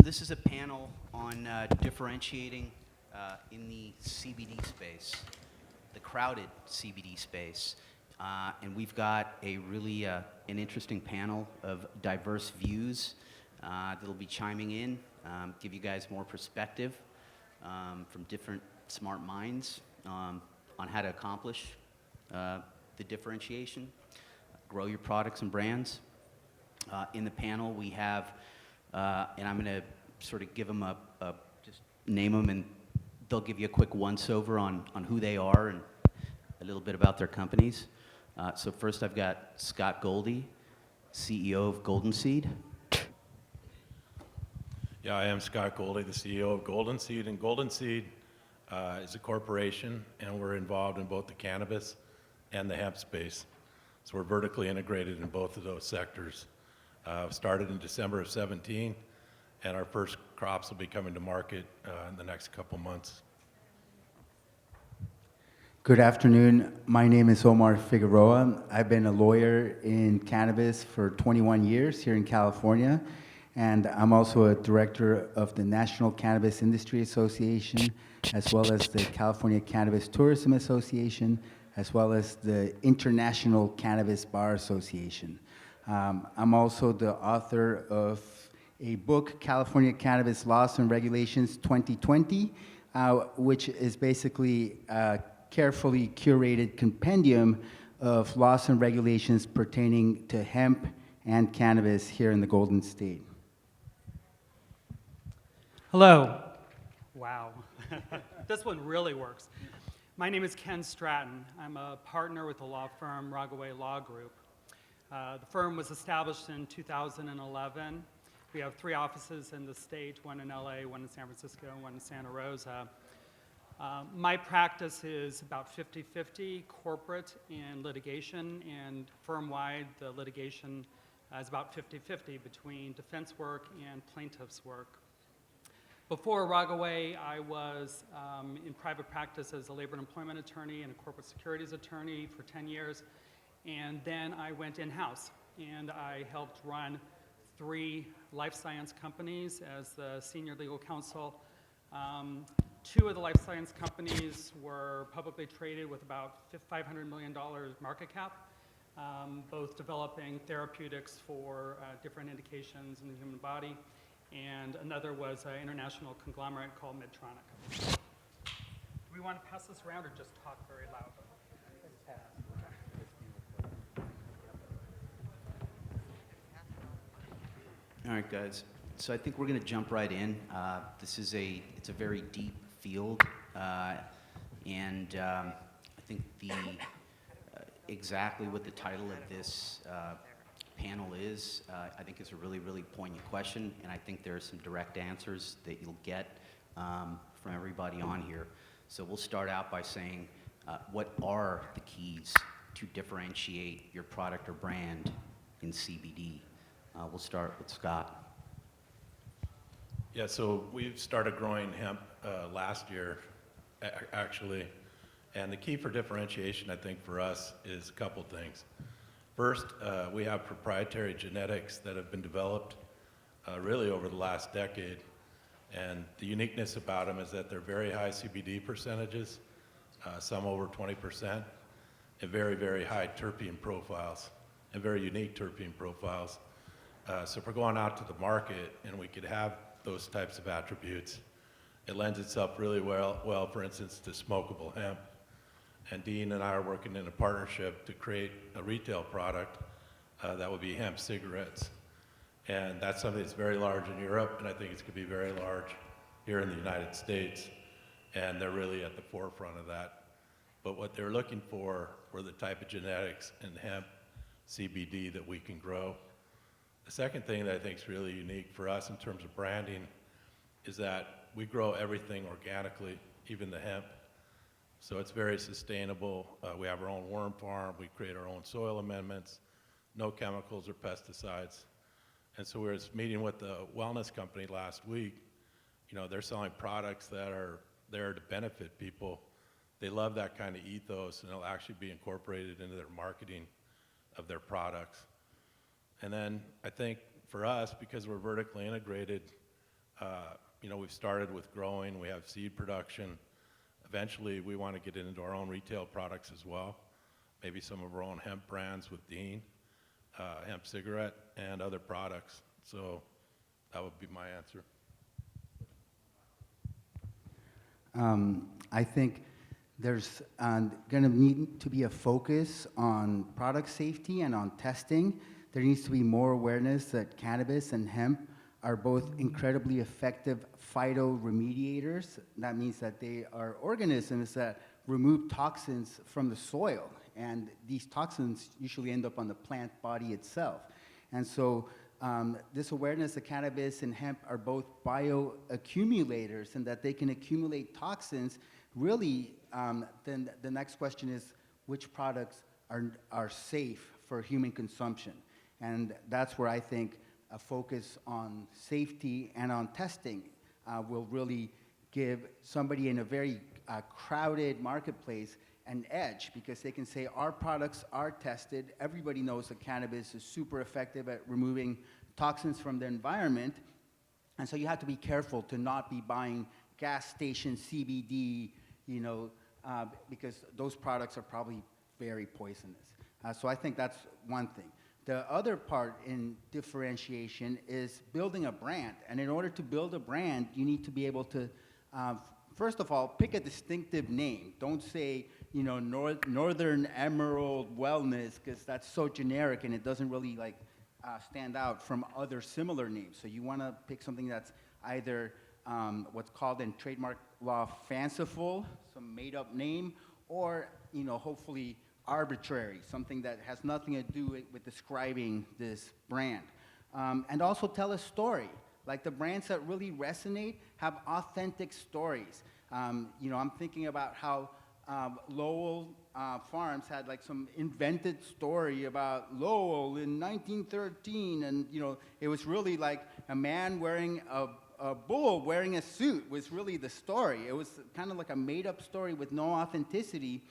this is a panel on differentiating in the CBD space, the crowded CBD space. And we've got a really an interesting panel of diverse views that'll be chiming in, give you guys more perspective from different smart minds on how to accomplish the differentiation, grow your products and brands. In the panel we have, and I'm going to sort of give them just name them, and they'll give you a quick once-over on who they are and a little bit about their companies. So first I've got Scott Goldie, CEO of Golden Seed. Yeah, I am Scott Goldie, the CEO of Golden Seed, and Golden Seed is a corporation, and we're involved in both the cannabis and the hemp space. So we're vertically integrated in both of those sectors. Started in December of 17, and our first crops will be coming to market in the next couple months. Good afternoon. My name is Omar Figueroa. I've been a lawyer in cannabis for 21 years here in California, and I'm also a director of the National Cannabis Industry Association, as well as the California Cannabis Tourism Association, as well as the International Cannabis Bar Association. I'm also the author of a book, California Cannabis Laws and Regulations 2020, which is basically a carefully curated compendium of laws and regulations pertaining to hemp and cannabis here in the Golden State. Hello. Wow. This one really works. My name is Ken Stratton. I'm a partner with the law firm Ragaway Law Group. The firm was established in 2011. We have 3 offices in the state, one in LA, one in San Francisco, and one in Santa Rosa. My practice is about 50-50 corporate and litigation, and firm-wide the litigation is about 50-50 between defense work and plaintiff's work. Before Ragaway, I was in private practice as a labor and employment attorney and a corporate securities attorney for 10 years. And then I went in-house, and I helped run 3 life science companies as the senior legal counsel. 2 of the life science companies were publicly traded with about $500 million market cap, both developing therapeutics for different indications in the human body. And another was an international conglomerate called Medtronic. Do we want to pass this around or just talk very loud? All right, guys. So I think we're going to jump right in. It's a very deep field, and I think exactly what the title of this panel is, I think is a really, really poignant question, and I think there are some direct answers that you'll get from everybody on here. So we'll start out by saying, what are the keys to differentiate your product or brand in CBD? We'll start with Scott. Yeah, so we've started growing hemp last year, actually. And the key for differentiation, I think, for us is a couple things. First, we have proprietary genetics that have been developed really over the last decade. And the uniqueness about them is that they're very high CBD percentages, some over 20%, and very, very high terpene profiles, and very unique terpene profiles. So if we're going out to the market and we could have those types of attributes, it lends itself really well, for instance, to smokable hemp. And Dean and I are working in a partnership to create a retail product that will be hemp cigarettes. And that's something that's very large in Europe, and I think it's going to be very large here in the United States. And they're really at the forefront of that. But what they're looking for were the type of genetics in hemp CBD that we can grow. The second thing that I think is really unique for us in terms of branding is that we grow everything organically, even the hemp. So it's very sustainable. We have our own worm farm. We create our own soil amendments, no chemicals or pesticides. And so we were meeting with the wellness company last week. You know, they're selling products that are there to benefit people. They love that kind of ethos, and it'll actually be incorporated into their marketing of their products. And then I think for us, because we're vertically integrated, We've started with growing, we have seed production. Eventually, we want to get into our own retail products as well, maybe some of our own hemp brands with Dean, hemp cigarette, and other products. So that would be my answer. I think there's going to need to be a focus on product safety and on testing. There needs to be more awareness that cannabis and hemp are both incredibly effective phytoremediators. That means that they are organisms that remove toxins from the soil, and these toxins usually end up on the plant body itself. And so this awareness that cannabis and hemp are both bioaccumulators and that they can accumulate toxins, really, then the next question is which products are safe for human consumption? And that's where I think a focus on safety and on testing will really give somebody in a very crowded marketplace an edge, because they can say our products are tested. Everybody knows that cannabis is super effective at removing toxins from the environment. And so you have to be careful to not be buying gas station CBD, because those products are probably very poisonous. So I think that's one thing. The other part in differentiation is building a brand. And in order to build a brand, you need to be able to, first of all, pick a distinctive name. Don't say, Northern Emerald Wellness, because that's so generic and it doesn't really stand out from other similar names. So you want to pick something that's either what's called in trademark law fanciful, some made-up name, or hopefully arbitrary, something that has nothing to do with describing this brand. And also tell a story. Like the brands that really resonate have authentic stories. I'm thinking about how Lowell Farms had some invented story about Lowell in 1913, and it was really like a man wearing a bull wearing a suit was really the story. It was kind of like a made-up story with no authenticity.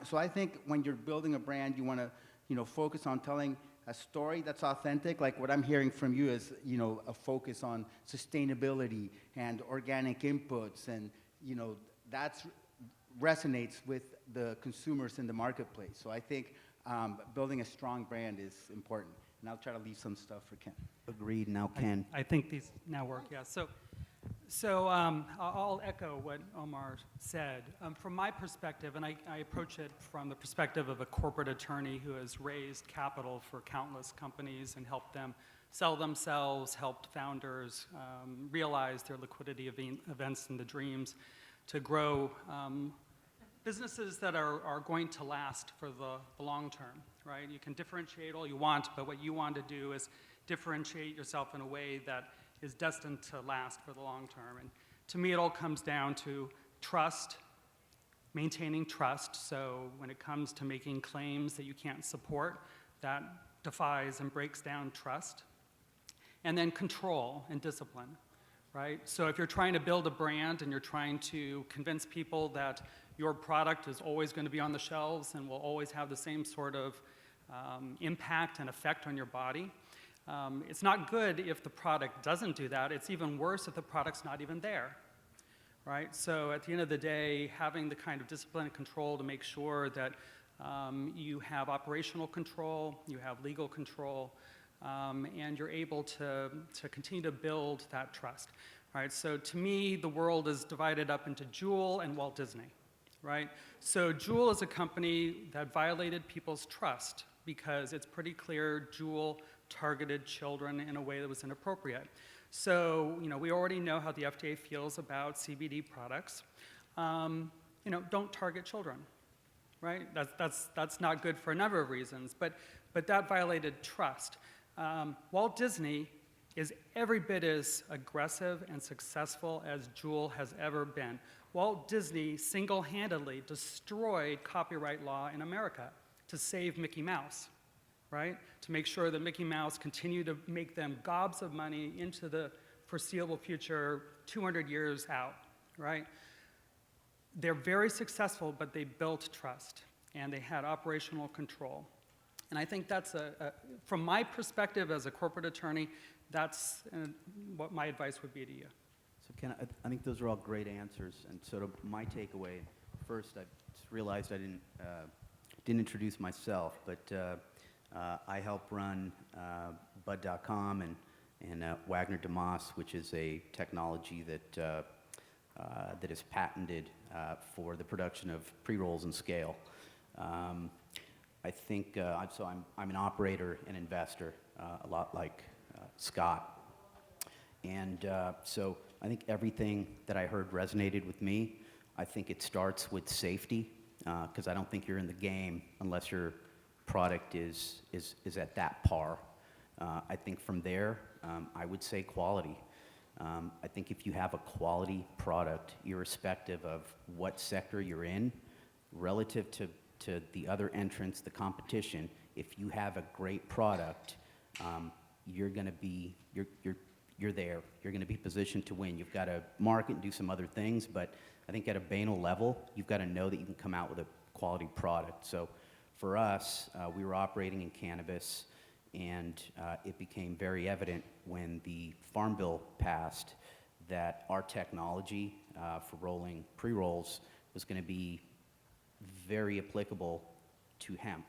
So I think when you're building a brand, you want to focus on telling a story that's authentic. Like what I'm hearing from you is a focus on sustainability and organic inputs, and that resonates with the consumers in the marketplace. So I think building a strong brand is important. And I'll try to leave some stuff for Ken. Agreed. Now, Ken. I think these now work, yeah. So I'll echo what Omar said. From my perspective, and I approach it from the perspective of a corporate attorney who has raised capital for countless companies and helped them sell themselves, helped founders realize their liquidity events and the dreams to grow businesses that are going to last for the long term, right? You can differentiate all you want, but what you want to do is differentiate yourself in a way that is destined to last for the long term. And to me, it all comes down to trust, maintaining trust. So when it comes to making claims that you can't support, that defies and breaks down trust. And then control and discipline, right? So if you're trying to build a brand and you're trying to convince people that your product is always going to be on the shelves and will always have the same sort of impact and effect on your body, it's not good if the product doesn't do that. It's even worse if the product's not even there, right? So at the end of the day, having the kind of discipline and control to make sure that you have operational control, you have legal control, and you're able to continue to build that trust, right? So to me, the world is divided up into Juul and Walt Disney, right? So Juul is a company that violated people's trust because it's pretty clear Juul targeted children in a way that was inappropriate. So, we already know how the FDA feels about CBD products. Don't target children, right? That's not good for a number of reasons, but that violated trust. Walt Disney is every bit as aggressive and successful as Juul has ever been. Walt Disney single-handedly destroyed copyright law in America to save Mickey Mouse, right? To make sure that Mickey Mouse continued to make them gobs of money into the foreseeable future, 200 years out, right? They're very successful, but they built trust, and they had operational control. And I think that's, from my perspective as a corporate attorney, that's what my advice would be to you. So Ken, I think those are all great answers, and sort of my takeaway. First, I just realized I didn't introduce myself, but I help run Bud.com and Wagner DeMoss, which is a technology that that is patented for the production of pre-rolls and scale. I think I'm an operator and investor, a lot like Scott, and so I think everything that I heard resonated with me. I think it starts with safety, because I don't think you're in the game unless your product is at that par. I think from there, I would say quality. I think if you have a quality product, irrespective of what sector you're in, relative to the other entrants, the competition, if you have a great product, you're going to be you're there. You're going to be positioned to win. You've got to market and do some other things, but I think at a banal level, you've got to know that you can come out with a quality product. So for us, we were operating in cannabis, and it became very evident when the Farm Bill passed that our technology for rolling pre-rolls was going to be very applicable to hemp,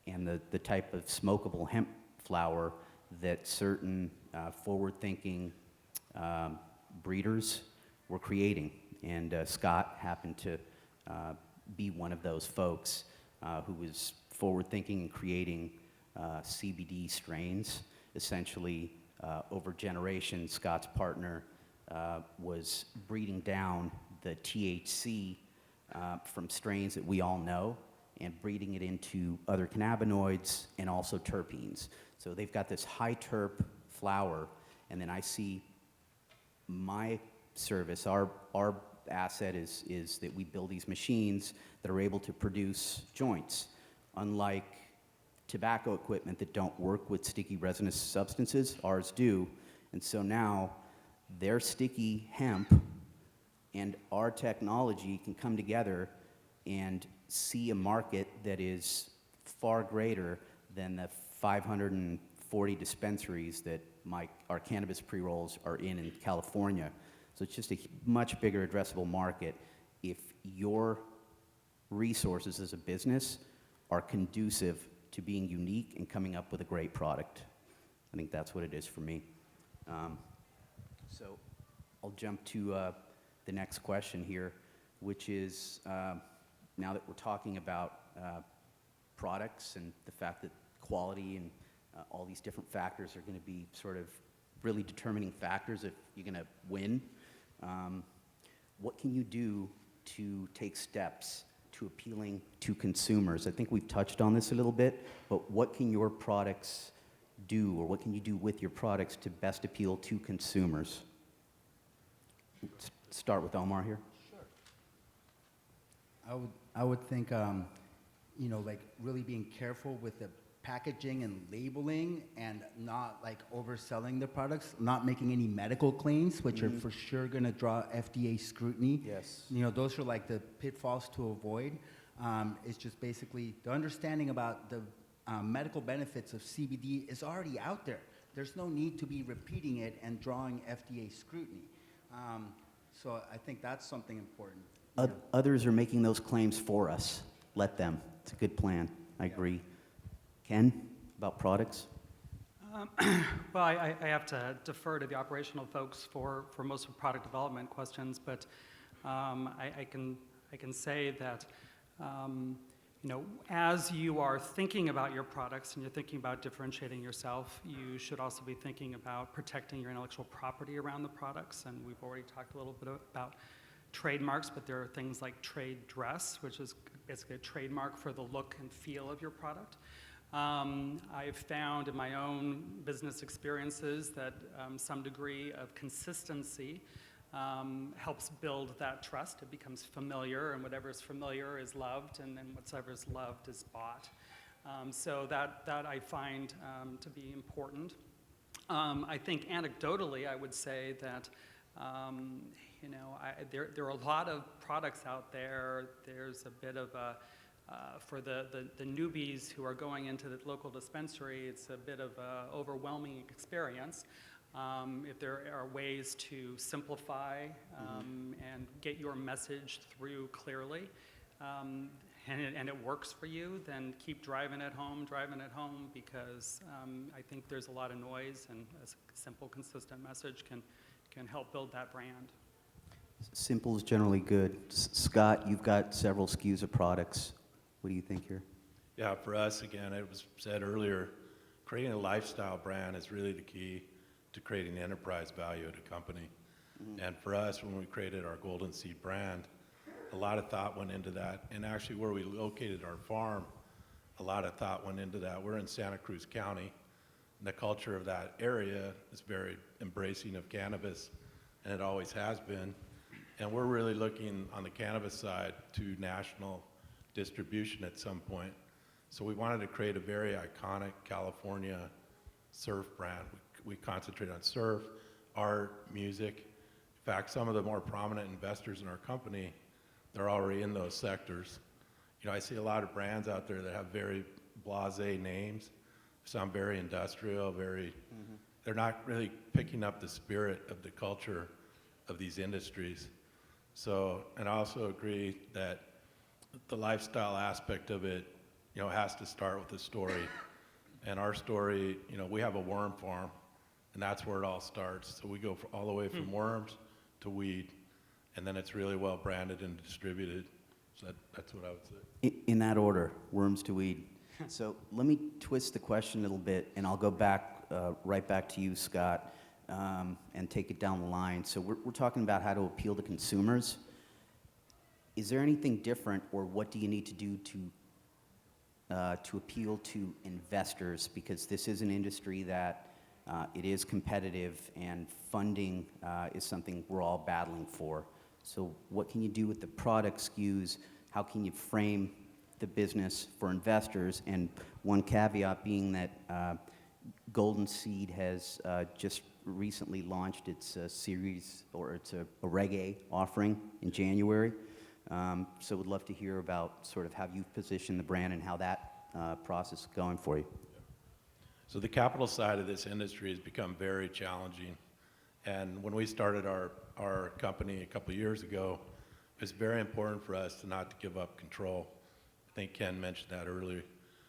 and the type of smokable hemp flower that certain forward-thinking breeders were creating. And Scott happened to be one of those folks who was forward-thinking and creating CBD strains. Essentially, over generations, Scott's partner was breeding down the THC from strains that we all know and breeding it into other cannabinoids and also terpenes. So they've got this high terp flower, and then I see my service, our asset is that we build these machines that are able to produce joints, unlike tobacco equipment that don't work with sticky resinous substances. Ours do. And so now their sticky hemp and our technology can come together and see a market that is far greater than the 540 dispensaries that our cannabis pre-rolls are in California. So it's just a much bigger addressable market if your resources as a business are conducive to being unique and coming up with a great product. I think that's what it is for me. So I'll jump to the next question here, which is, now that we're talking about products and the fact that quality and all these different factors are going to be sort of really determining factors if you're going to win, what can you do to take steps to appealing to consumers? I think we've touched on this a little bit, but what can your products do, or what can you do with your products to best appeal to consumers? Let's start with Omar here. I would think, like really being careful with the packaging and labeling, and not like overselling the products, not making any medical claims, which are for sure going to draw FDA scrutiny. Yes. Those are like the pitfalls to avoid. It's just basically the understanding about the medical benefits of CBD is already out there. There's no need to be repeating it and drawing FDA scrutiny. So I think that's something important. Others are making those claims for us. Let them. It's a good plan. I agree. Ken, about products? Well, I have to defer to the operational folks for most of product development questions, but I can say that as you are thinking about your products and you're thinking about differentiating yourself, you should also be thinking about protecting your intellectual property around the products. And we've already talked a little bit about trademarks, but there are things like trade dress, which is basically a trademark for the look and feel of your product. I've found in my own business experiences that some degree of consistency helps build that trust. It becomes familiar, and whatever is familiar is loved, and then whatever is loved is bought. So that I find to be important. I think anecdotally, I would say that there are a lot of products out there. There's a bit of a For the newbies who are going into the local dispensary, it's a bit of an overwhelming experience. If there are ways to simplify and get your message through clearly, and it works for you, then keep driving it home, because I think there's a lot of noise, and a simple, consistent message can help build that brand. Simple is generally good. Scott, you've got several SKUs of products. What do you think here? Yeah, for us, again, it was said earlier, creating a lifestyle brand is really the key to creating enterprise value at a company. And for us, when we created our Golden Seed brand, a lot of thought went into that. And actually where we located our farm, a lot of thought went into that. We're in Santa Cruz County, and the culture of that area is very embracing of cannabis, and it always has been. And we're really looking on the cannabis side to national distribution at some point. So we wanted to create a very iconic California surf brand. We concentrate on surf, art, music. In fact, some of the more prominent investors in our company, they're already in those sectors. You know, I see a lot of brands out there that have very blasé names, some very industrial, they're not really picking up the spirit of the culture of these industries. So, and I also agree that the lifestyle aspect of it, you know, has to start with the story. And our story, you know, we have a worm farm, and that's where it all starts. So we go all the way from worms to weed, and then it's really well branded and distributed. So that's what I would say. In that order, worms to weed. So let me twist the question a little bit, and I'll go back, right back to you, Scott, and take it down the line. So we're talking about how to appeal to consumers. Is there anything different, or what do you need to do to appeal to investors? Because this is an industry that it is competitive, and funding is something we're all battling for. So what can you do with the product SKUs? How can you frame the business for investors? And one caveat being that Golden Seed has just recently launched its series, or it's a reggae offering in January. So we'd love to hear about sort of how you've positioned the brand and how that process is going for you. So the capital side of this industry has become very challenging. And when we started our company a couple of years ago, it was very important for us to not to give up control. I think Ken mentioned that earlier.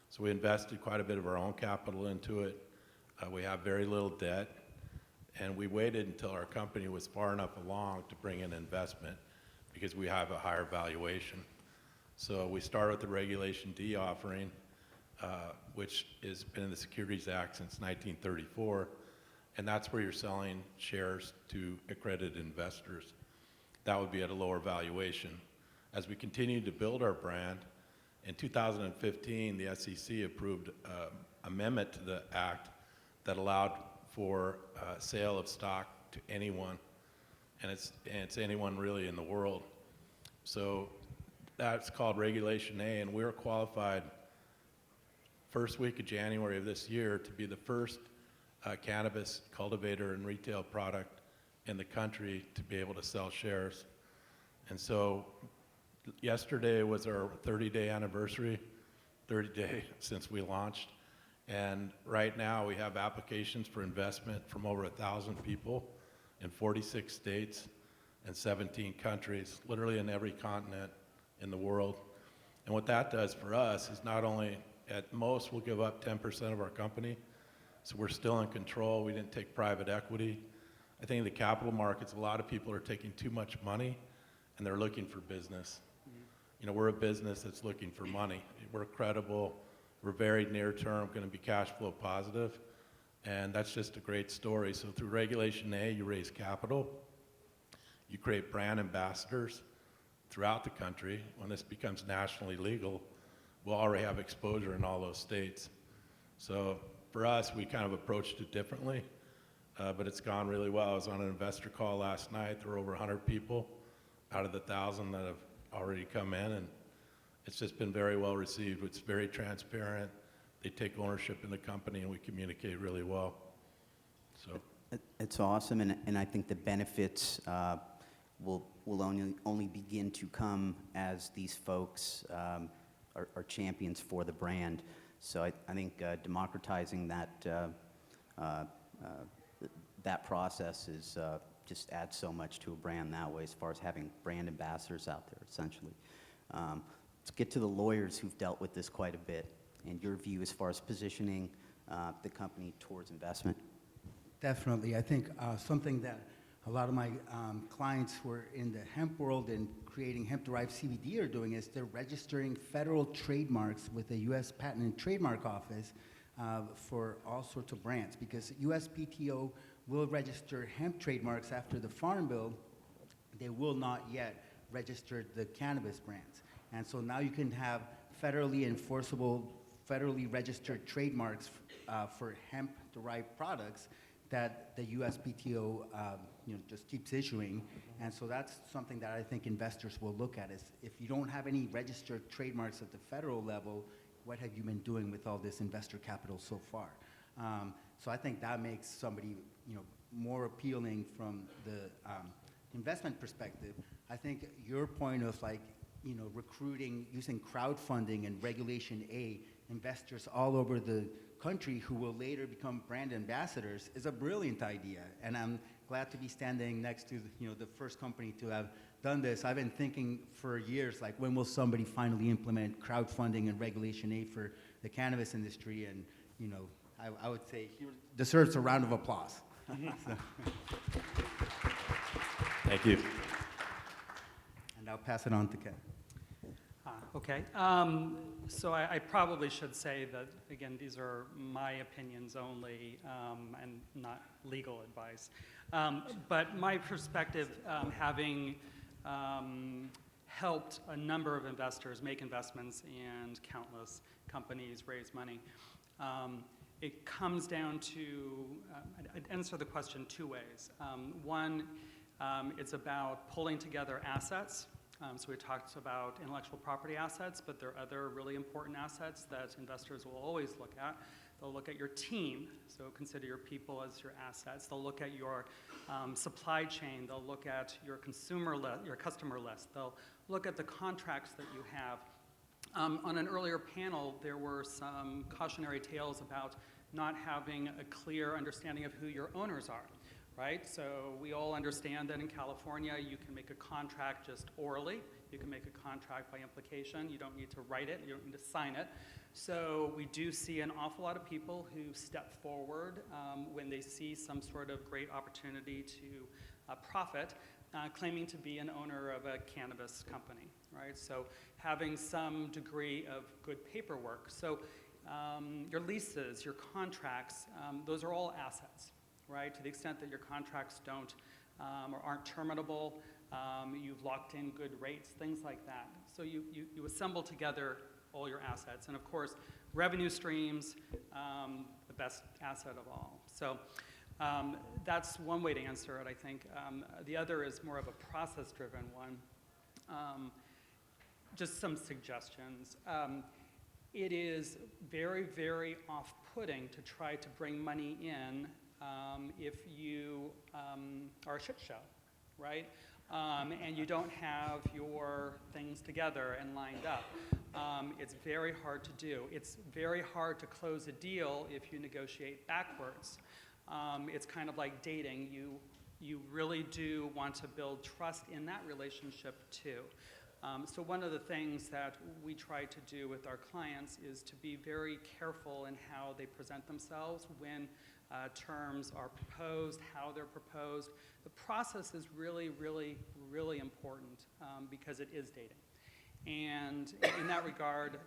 So we invested quite a bit of our own capital into it. We have very little debt, and we waited until our company was far enough along to bring in investment, because we have a higher valuation. So we started with the Regulation D offering, which has been in the Securities Act since 1934, and that's where you're selling shares to accredited investors. That would be at a lower valuation. As we continue to build our brand, in 2015, the SEC approved an amendment to the act that allowed for sale of stock to anyone, and it's anyone really in the world. So that's called Regulation A, and we're qualified first week of January of this year to be the first cannabis cultivator and retail product in the country to be able to sell shares. And so yesterday was our 30-day anniversary, 30-day since we launched. And right now we have applications for investment from over 1,000 people in 46 states and 17 countries, literally in every continent in the world. And what that does for us is not only, at most, we'll give up 10% of our company, so we're still in control. We didn't take private equity. I think in the capital markets, a lot of people are taking too much money, and they're looking for business. You know, we're a business that's looking for money. We're credible. We're very near term, going to be cash flow positive, and that's just a great story. So through Regulation A, you raise capital, you create brand ambassadors throughout the country. When this becomes nationally legal, we'll already have exposure in all those states. So for us, we kind of approached it differently, but it's gone really well. I was on an investor call last night. There were over 100 people out of the 1,000 that have already come in, and it's just been very well received. It's very transparent. They take ownership in the company, and we communicate really well. So It's awesome, and I think the benefits will only begin to come as these folks are champions for the brand. So I think democratizing that process is just adds so much to a brand that way, as far as having brand ambassadors out there, essentially. Let's get to the lawyers who've dealt with this quite a bit, and your view as far as positioning the company towards investment. Definitely. I think something that a lot of my clients who are in the hemp world and creating hemp-derived CBD are doing is they're registering federal trademarks with the U.S. Patent and Trademark Office for all sorts of brands, because USPTO will register hemp trademarks after the Farm Bill. They will not yet register the cannabis brands. And so now you can have federally enforceable, federally registered trademarks for hemp-derived products that the USPTO just keeps issuing. And so that's something that I think investors will look at, is if you don't have any registered trademarks at the federal level, what have you been doing with all this investor capital so far? So I think that makes somebody more appealing from the investment perspective. I think your point of recruiting, using crowdfunding and Regulation A, investors all over the country who will later become brand ambassadors is a brilliant idea. And I'm glad to be standing next to the first company to have done this. I've been thinking for years, when will somebody finally implement crowdfunding and Regulation A for the cannabis industry? And I would say he deserves a round of applause. Thank you. And I'll pass it on to Ken. Okay. So I probably should say that, again, these are my opinions only and not legal advice. But my perspective, having helped a number of investors make investments and countless companies raise money, it comes down to, I'd answer the question two ways. One, it's about pulling together assets. So we talked about intellectual property assets, but there are other really important assets that investors will always look at. They'll look at your team, so consider your people as your assets. They'll look at your supply chain. They'll look at your your customer list. They'll look at the contracts that you have. On an earlier panel, there were some cautionary tales about not having a clear understanding of who your owners are. Right? So we all understand that in California, you can make a contract just orally. You can make a contract by implication. You don't need to write it. You don't need to sign it. So we do see an awful lot of people who step forward when they see some sort of great opportunity to profit, claiming to be an owner of a cannabis company. Right? So having some degree of good paperwork. So your leases, your contracts, those are all assets. Right? To the extent that your contracts don't or aren't terminable, you've locked in good rates, things like that. So you assemble together all your assets. And of course, revenue streams, the best asset of all. So that's one way to answer it, I think. The other is more of a process-driven one. Just some suggestions. It is very, very off-putting to try to bring money in if you are a shit show, right? And you don't have your things together and lined up. It's very hard to do. It's very hard to close a deal if you negotiate backwards. It's kind of like dating. You really do want to build trust in that relationship too. So one of the things that we try to do with our clients is to be very careful in how they present themselves when terms are proposed, how they're proposed. The process is really, really, really important because it is dating. And in that regard,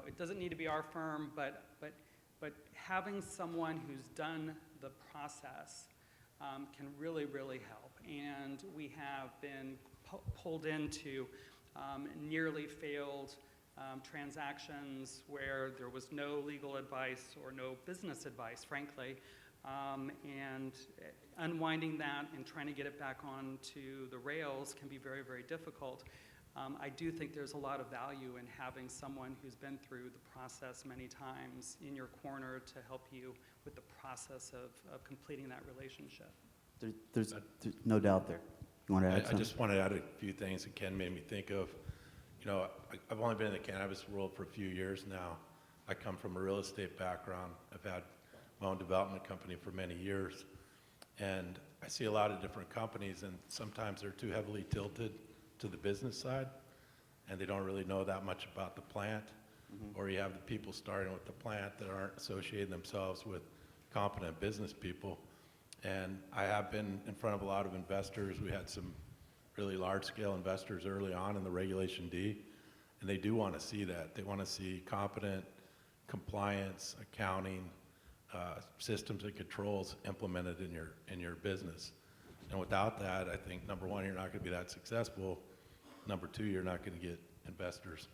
it doesn't need to be our firm, but having someone who's done the process can really, really help. And we have been pulled into nearly failed transactions where there was no legal advice or no business advice, frankly, and unwinding that and trying to get it back onto the rails can be very, very difficult. I do think there's a lot of value in having someone who's been through the process many times in your corner to help you with the process of completing that relationship. There's no doubt there. You want to add something? I just want to add a few things that Ken made me think of. You know, I've only been in the cannabis world for a few years now. I come from a real estate background. I've had my own development company for many years. And I see a lot of different companies, and sometimes they're too heavily tilted to the business side, and they don't really know that much about the plant. Or you have the people starting with the plant that aren't associating themselves with competent business people. And I have been in front of a lot of investors. We had some really large-scale investors early on in the Regulation D, and they do want to see that. They want to see competent compliance, accounting, systems and controls implemented in your business. And without that, I think, number one, you're not going to be that successful. Number two, you're not going to get investors.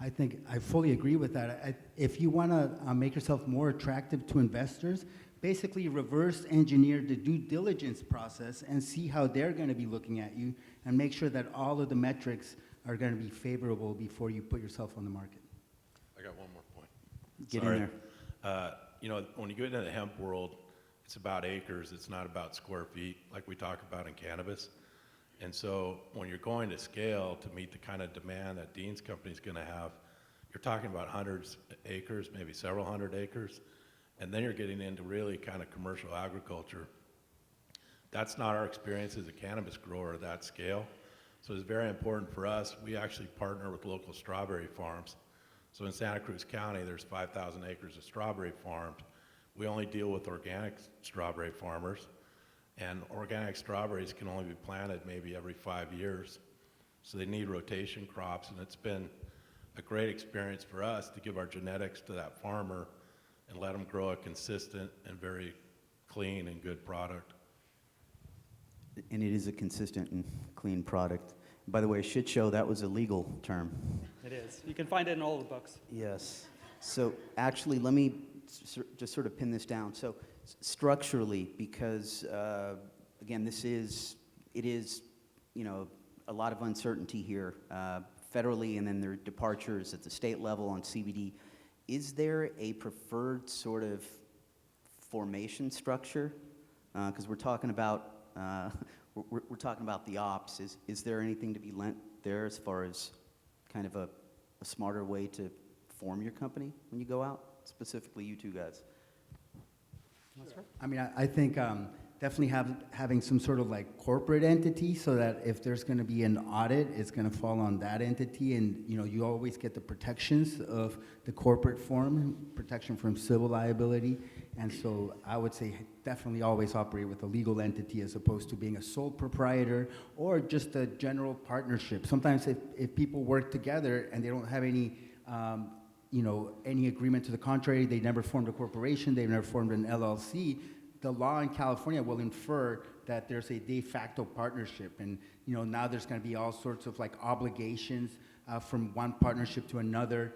I think I fully agree with that. If you want to make yourself more attractive to investors, basically reverse engineer the due diligence process and see how they're going to be looking at you and make sure that all of the metrics are going to be favorable before you put yourself on the market. I got one more point. Get Sorry. in there. You know, when you get into the hemp world, it's about acres. It's not about square feet like we talk about in cannabis. And so when you're going to scale to meet the kind of demand that Dean's company is going to have, you're talking about hundreds of acres, maybe several hundred acres. And then you're getting into really kind of commercial agriculture. That's not our experience as a cannabis grower at that scale. So it's very important for us. We actually partner with local strawberry farms. So in Santa Cruz County, there's 5,000 acres of strawberry farms. We only deal with organic strawberry farmers. And organic strawberries can only be planted maybe every 5 years. So they need rotation crops, and it's been a great experience for us to give our genetics to that farmer and let them grow a consistent and very clean and good product. And it is a consistent and clean product. By the way, shit show, that was a legal term. It is. You can find it in all the books. Yes. So actually, let me just sort of pin this down. So structurally, because again, it is, you know, a lot of uncertainty here federally, and then there are departures at the state level on CBD. Is there a preferred sort of formation structure? Because we're talking about we're talking about the ops. Is there anything to be lent there as far as kind of a smarter way to form your company when you go out? Specifically, you two guys. I mean, I think definitely having some sort of like corporate entity so that if there's going to be an audit, it's going to fall on that entity, and you know, you always get the protections of the corporate form, protection from civil liability, and so I would say definitely always operate with a legal entity as opposed to being a sole proprietor or just a general partnership. Sometimes if people work together and they don't have any you know, any agreement to the contrary, they never formed a corporation, they've never formed an LLC, the law in California will infer that there's a de facto partnership. And, you know, now there's going to be all sorts of like obligations from one partnership to another.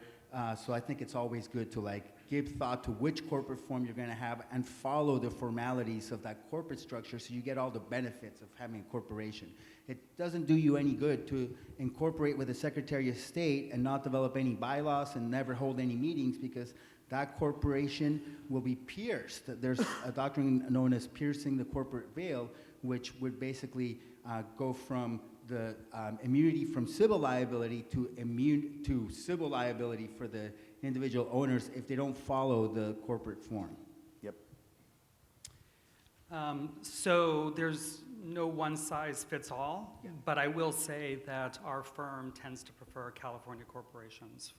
So I think it's always good to like give thought to which corporate form you're going to have and follow the formalities of that corporate structure so you get all the benefits of having a corporation. It doesn't do you any good to incorporate with the Secretary of State and not develop any bylaws and never hold any meetings, because that corporation will be pierced. There's a doctrine known as piercing the corporate veil, which would basically go from the immunity from civil liability to civil liability for the individual owners if they don't follow the corporate form. Yep. So there's no one size fits all, but I will say that our firm tends to prefer California corporations,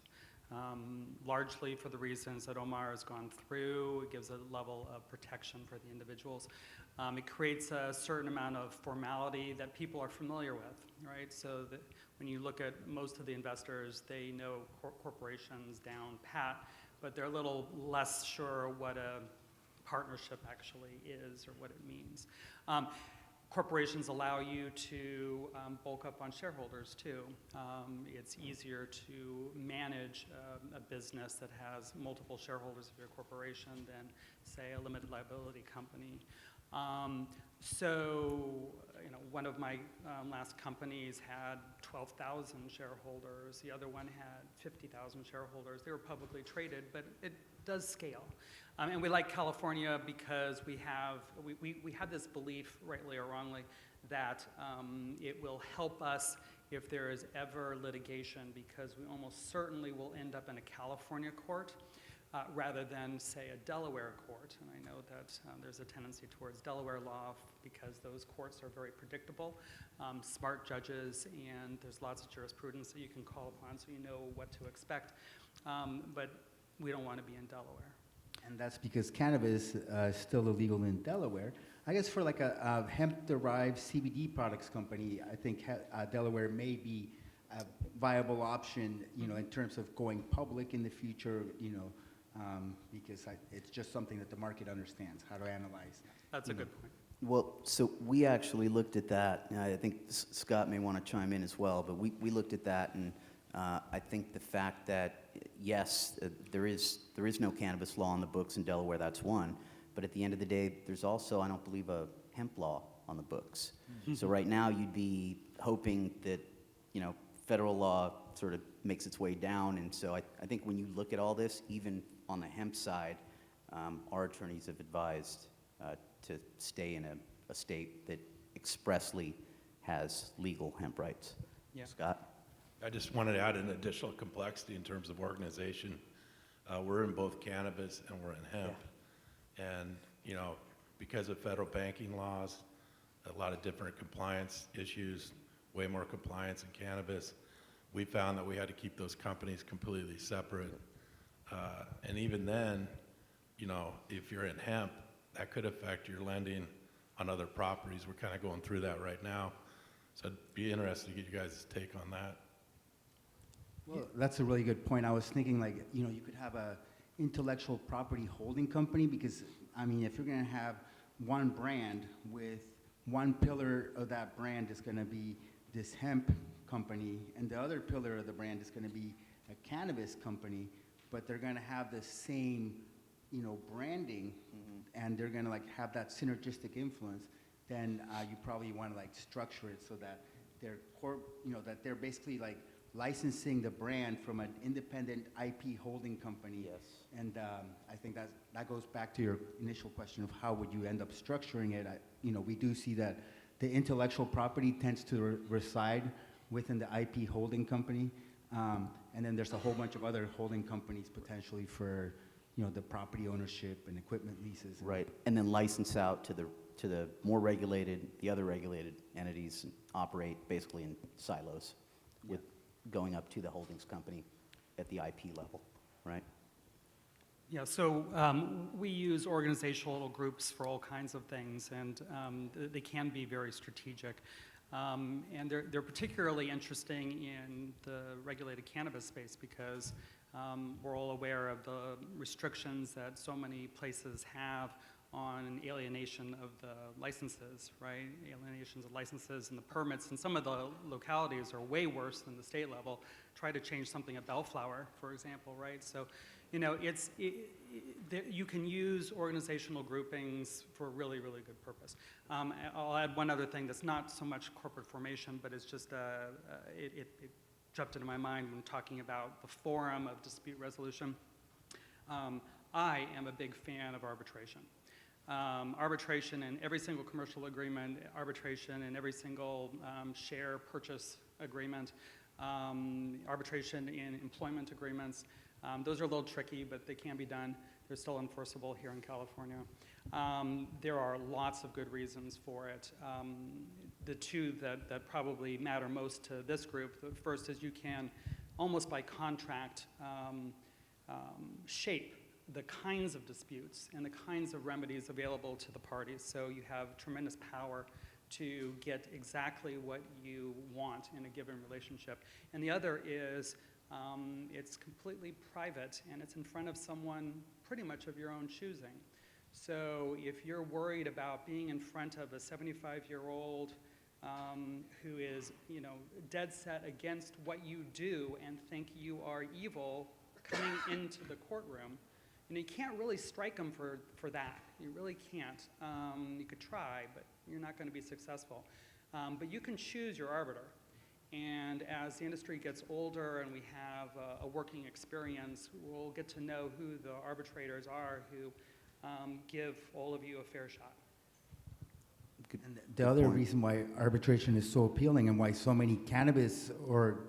largely for the reasons that Omar has gone through. It gives a level of protection for the individuals. It creates a certain amount of formality that people are familiar with, right? So that when you look at most of the investors, they know corporations down pat, but they're a little less sure what a partnership actually is or what it means. Corporations allow you to bulk up on shareholders too. It's easier to manage a business that has multiple shareholders of your corporation than, say, a limited liability company. So, you know, one of my last companies had 12,000 shareholders. The other one had 50,000 shareholders. They were publicly traded, but it does scale. And we like California because we have this belief, rightly or wrongly, that it will help us if there is ever litigation, because we almost certainly will end up in a California court rather than, say, a Delaware court. And I know that there's a tendency towards Delaware law because those courts are very predictable, smart judges, and there's lots of jurisprudence that you can call upon so you know what to expect. But we don't want to be in Delaware. And that's because cannabis is still illegal in Delaware. I guess for like a hemp-derived CBD products company, I think Delaware may be a viable option, you know, in terms of going public in the future, you know, because it's just something that the market understands how to analyze. That's a good point. Well, so we actually looked at that. And I think Scott may want to chime in as well, but we looked at that, and I think the fact that, yes, there is no cannabis law on the books in Delaware, that's one. But at the end of the day, there's also, I don't believe, a hemp law on the books. So right now, you'd be hoping that, you know, federal law sort of makes its way down. And so I think when you look at all this, even on the hemp side, our attorneys have advised to stay in a state that expressly has legal hemp rights. Yeah. Scott? I just wanted to add an additional complexity in terms of organization. We're in both cannabis and we're in hemp. And, you know, because of federal banking laws, a lot of different compliance issues, way more compliance in cannabis, we found that we had to keep those companies completely separate. And even then, you know, if you're in hemp, that could affect your lending on other properties. We're kind of going through that right now. So I'd be interested to get you guys' take on that. Well, that's a really good point. I was thinking, like, you know, you could have a intellectual property holding company, because, I mean, if you're going to have one brand with one pillar of that brand is going to be this hemp company, and the other pillar of the brand is going to be a cannabis company, but they're going to have the same, you know, branding, and they're going to like have that synergistic influence, then you probably want to like structure it so that they're you know, that they're basically like licensing the brand from an independent IP holding company. Yes. And I think that goes back to your initial question of how would you end up structuring it. You know, we do see that the intellectual property tends to reside within the IP holding company, and then there's a whole bunch of other holding companies potentially for, you know, the property ownership and equipment leases. Right, and then license out to the more regulated, the other regulated entities, and operate basically in silos, with going up to the holdings company at the IP level, right? Yeah, so we use organizational groups for all kinds of things, and they can be very strategic. And they're particularly interesting in the regulated cannabis space because we're all aware of the restrictions that so many places have on alienation of the licenses, right? Alienations of licenses and the permits, and some of the localities are way worse than the state level. Try to change something at Bellflower, for example, right? So, you know, you can use organizational groupings for a really, really good purpose. I'll add one other thing that's not so much corporate formation, but it's just, it jumped into my mind when talking about the forum of dispute resolution. I am a big fan of arbitration. Arbitration in every single commercial agreement, arbitration in every single share purchase agreement, arbitration in employment agreements. Those are a little tricky, but they can be done. They're still enforceable here in California. There are lots of good reasons for it. The two that probably matter most to this group, the first is you can, almost by contract, shape the kinds of disputes and the kinds of remedies available to the parties. So you have tremendous power to get exactly what you want in a given relationship. And the other is it's completely private and it's in front of someone pretty much of your own choosing. So if you're worried about being in front of a 75-year-old who is, you know, dead set against what you do and think you are evil coming into the courtroom, you can't really strike them for that. You really can't. You could try, but you're not going to be successful. But you can choose your arbiter. And as the industry gets older and we have a working experience, we'll get to know who the arbitrators are who give all of you a fair shot. And the other reason why arbitration is so appealing and why so many cannabis or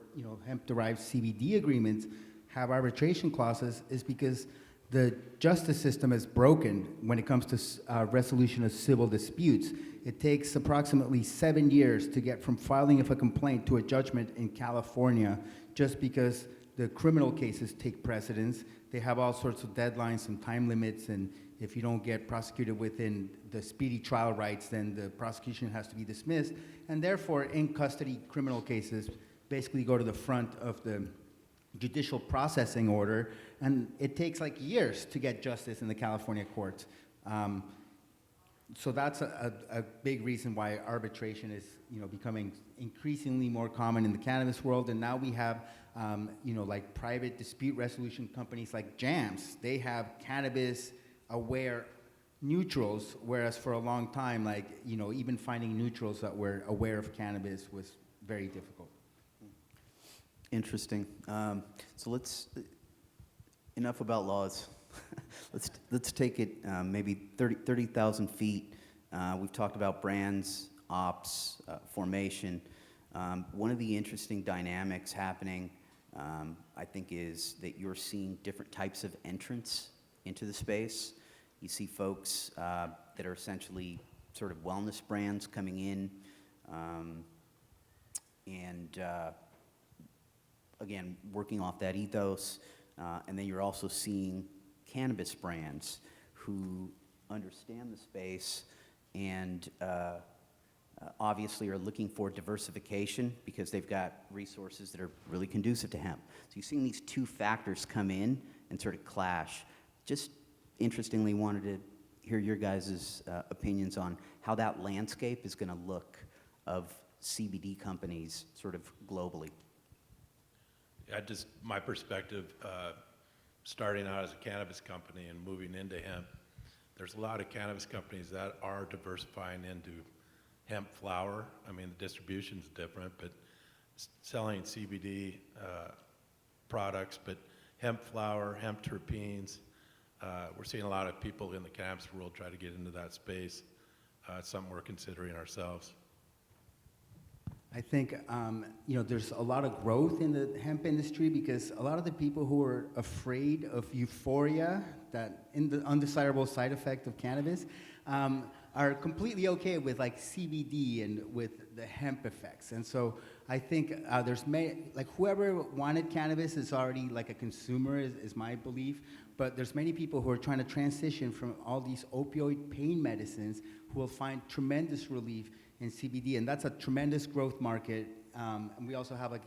hemp-derived CBD agreements have arbitration clauses is because the justice system is broken when it comes to resolution of civil disputes. It takes approximately 7 years to get from filing of a complaint to a judgment in California, just because the criminal cases take precedence. They have all sorts of deadlines and time limits, and if you don't get prosecuted within the speedy trial rights, then the prosecution has to be dismissed. And therefore, in custody criminal cases basically go to the front of the judicial processing order, and it takes like years to get justice in the California courts. So that's a big reason why arbitration is becoming increasingly more common in the cannabis world. And now we have like private dispute resolution companies like JAMS. They have cannabis aware neutrals, whereas for a long time, like even finding neutrals that were aware of cannabis was very difficult. Interesting. So enough about laws. let's take it maybe 30,000 feet. We've talked about brands, ops, formation. One of the interesting dynamics happening, I think, is that you're seeing different types of entrants into the space. You see folks that are essentially sort of wellness brands coming in, and again, working off that ethos. And then you're also seeing cannabis brands who understand the space and obviously are looking for diversification because they've got resources that are really conducive to hemp. So you're seeing these two factors come in and sort of clash. Just interestingly wanted to hear your guys' opinions on how that landscape is going to look of CBD companies sort of globally. Yeah, just my perspective, starting out as a cannabis company and moving into hemp, there's a lot of cannabis companies that are diversifying into hemp flower. I mean, the distribution's different, but selling CBD products, but hemp flower, hemp terpenes. We're seeing a lot of people in the cannabis world try to get into that space. It's something we're considering ourselves. I think there's a lot of growth in the hemp industry because a lot of the people who are afraid of euphoria, that undesirable side effect of cannabis, are completely okay with like CBD and with the hemp effects. And so I think whoever wanted cannabis is already like a consumer is my belief. But there's many people who are trying to transition from all these opioid pain medicines who will find tremendous relief in CBD, and that's a tremendous growth market. And we also have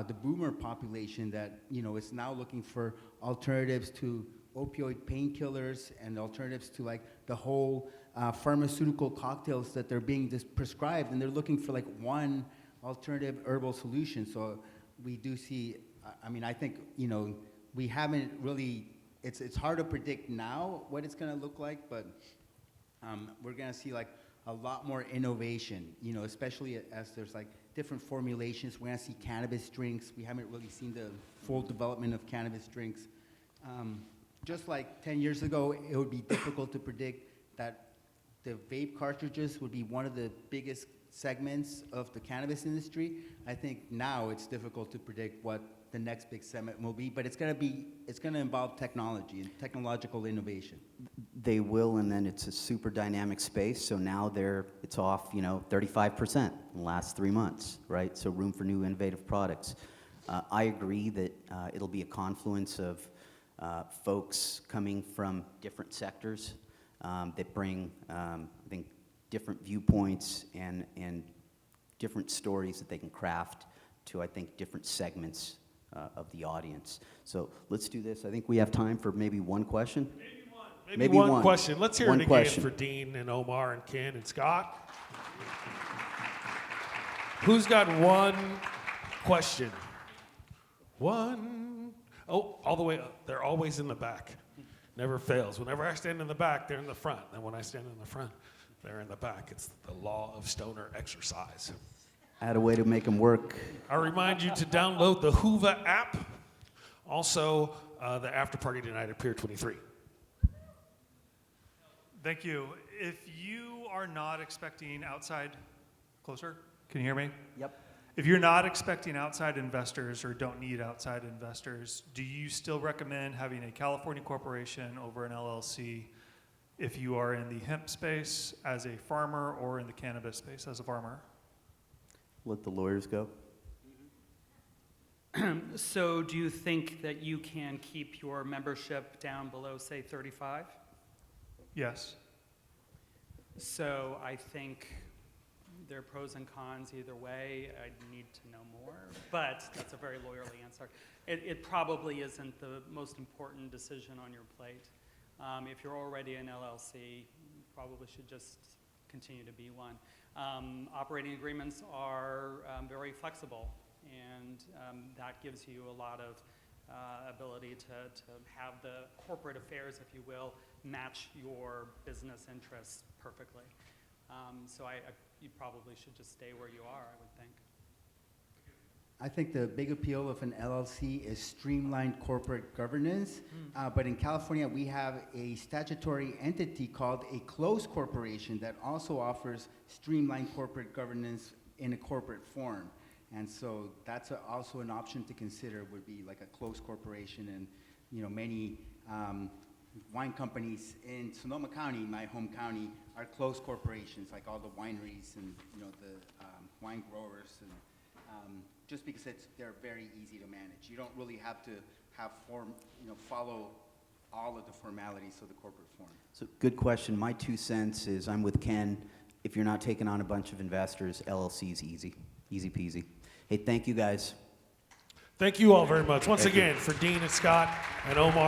the boomer population that is now looking for alternatives to opioid painkillers and alternatives to like the whole pharmaceutical cocktails that they're being prescribed, and they're looking for like one alternative herbal solution. So we do see. I think we haven't really. It's hard to predict now what it's going to look like, but we're going to see like a lot more innovation, especially as there's like different formulations. We're going to see cannabis drinks. We haven't really seen the full development of cannabis drinks. Just like 10 years ago, it would be difficult to predict that the vape cartridges would be one of the biggest segments of the cannabis industry. I think now it's difficult to predict what the next big segment will be, but it's going to involve technology and technological innovation. They will, and then it's a super dynamic space. So now it's off, 35% in the last 3 months, right? So room for new innovative products. I agree that it'll be a confluence of folks coming from different sectors that bring, I think, different viewpoints and different stories that they can craft to, I think, different segments of the audience. So let's do this. I think we have time for maybe one question. Maybe one question. Let's hear it again for Dean and Omar and Ken and Scott. Who's got one question? One. Oh, all the way up. They're always in the back. Never fails. Whenever I stand in the back, they're in the front. And when I stand in the front, they're in the back. It's the law of stoner exercise. I had a way to make them work. I remind you to download the Hoova app. Also, the after party tonight at Pier 23. Thank you. If you are not expecting outside, closer, can you hear me? Yep. If you're not expecting outside investors or don't need outside investors, do you still recommend having a California corporation over an LLC if you are in the hemp space as a farmer or in the cannabis space as a farmer? Let the lawyers go. So do you think that you can keep your membership down below, say, 35? Yes. So I think there are pros and cons either way. I'd need to know more, but that's a very lawyerly answer. It probably isn't the most important decision on your plate. If you're already an LLC, you probably should just continue to be one. Operating agreements are very flexible, and that gives you a lot of ability to have the corporate affairs, if you will, match your business interests perfectly. So you probably should just stay where you are, I would think. I think the big appeal of an LLC is streamlined corporate governance, but in California we have a statutory entity called a closed corporation that also offers streamlined corporate governance in a corporate form. And so that's also an option to consider, would be like a closed corporation. And many wine companies in Sonoma County, my home county, are closed corporations, like all the wineries and the wine growers, and just because they're very easy to manage. You don't really have to follow all of the formalities of the corporate form. So good question. My 2 cents is I'm with Ken. If you're not taking on a bunch of investors, LLC is easy. Easy peasy. Hey, thank you guys. Thank you all very much. Once again, for Dean and Scott and Omar.